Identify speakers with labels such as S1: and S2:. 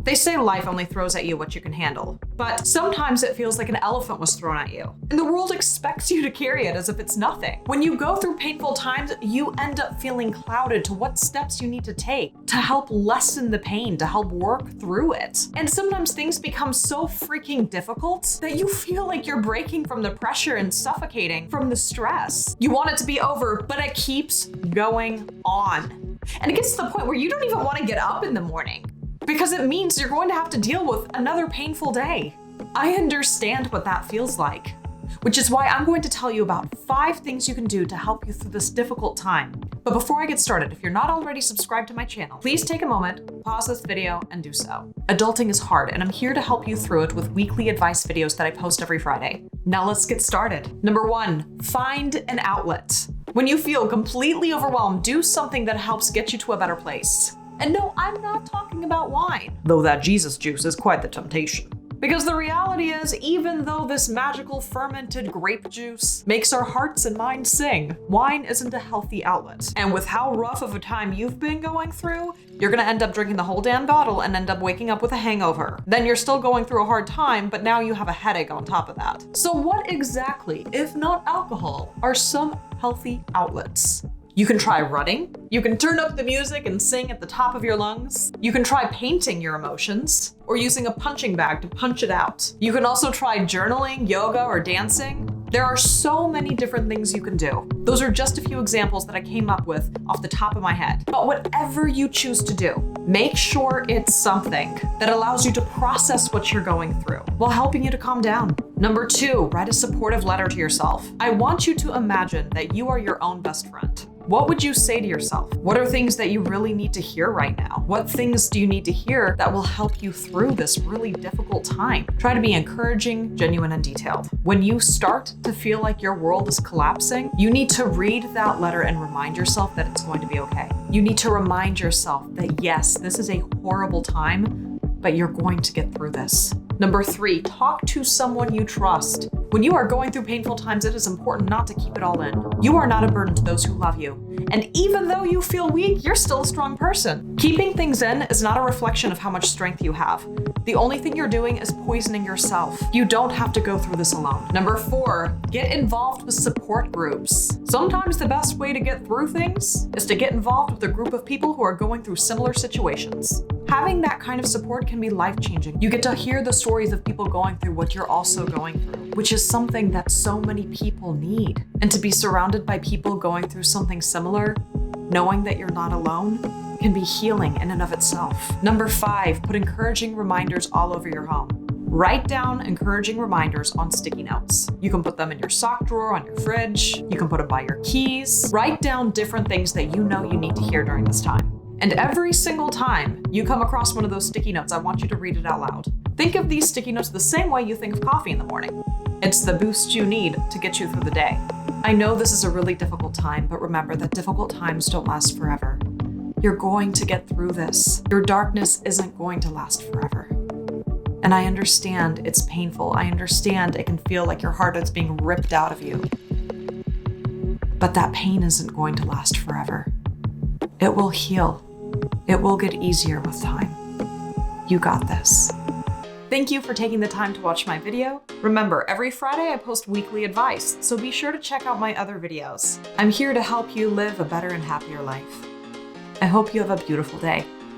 S1: They say life only throws at you what you can handle, but sometimes it feels like an elephant was thrown at you, and the world expects you to carry it as if it's nothing. When you go through painful times, you end up feeling clouded to what steps you need to take to help lessen the pain, to help work through it. And sometimes things become so freaking difficult that you feel like you're breaking from the pressure and suffocating from the stress. You want it to be over, but it keeps going on. And it gets to the point where you don't even want to get up in the morning, because it means you're going to have to deal with another painful day. I understand what that feels like, which is why I'm going to tell you about 5 things you can do to help you through this difficult time. But before I get started, if you're not already subscribed to my channel, please take a moment, pause this video, and do so. Adulting is hard, and I'm here to help you through it with weekly advice videos that I post every Friday. Now let's get started. Number 1, find an outlet. When you feel completely overwhelmed, do something that helps get you to a better place. And no, I'm not talking about wine, though that Jesus juice is quite the temptation. Because the reality is, even though this magical fermented grape juice makes our hearts and minds sing, wine isn't a healthy outlet. And with how rough of a time you've been going through, you're gonna end up drinking the whole damn bottle and end up waking up with a hangover. Then you're still going through a hard time, but now you have a headache on top of that. So what exactly, if not alcohol, are some healthy outlets? You can try running. You can turn up the music and sing at the top of your lungs. You can try painting your emotions or using a punching bag to punch it out. You can also try journaling, yoga, or dancing. There are so many different things you can do. Those are just a few examples that I came up with off the top of my head. But whatever you choose to do, make sure it's something that allows you to process what you're going through while helping you to calm down. Number 2, write a supportive letter to yourself. I want you to imagine that you are your own best friend. What would you say to yourself? What are things that you really need to hear right now? What things do you need to hear that will help you through this really difficult time? Try to be encouraging, genuine, and detailed. When you start to feel like your world is collapsing, you need to read that letter and remind yourself that it's going to be okay. You need to remind yourself that yes, this is a horrible time, but you're going to get through this. Number 3, talk to someone you trust. When you are going through painful times, it is important not to keep it all in. You are not a burden to those who love you. And even though you feel weak, you're still a strong person. Keeping things in is not a reflection of how much strength you have. The only thing you're doing is poisoning yourself. You don't have to go through this alone. Number 4, get involved with support groups. Sometimes the best way to get through things is to get involved with a group of people who are going through similar situations. Having that kind of support can be life-changing. You get to hear the stories of people going through what you're also going through, which is something that so many people need. And to be surrounded by people going through something similar, knowing that you're not alone, can be healing in and of itself. Number 5, put encouraging reminders all over your home. Write down encouraging reminders on sticky notes. You can put them in your sock drawer, on your fridge. You can put them by your keys. Write down different things that you know you need to hear during this time. And every single time you come across one of those sticky notes, I want you to read it out loud. Think of these sticky notes the same way you think of coffee in the morning. It's the boost you need to get you through the day. I know this is a really difficult time, but remember that difficult times don't last forever. You're going to get through this. Your darkness isn't going to last forever. And I understand it's painful. I understand it can feel like your heart is being ripped out of you. But that pain isn't going to last forever. It will heal. It will get easier with time. You got this. Thank you for taking the time to watch my video. Remember, every Friday I post weekly advice, so be sure to check out my other videos. I'm here to help you live a better and happier life. I hope you have a beautiful day.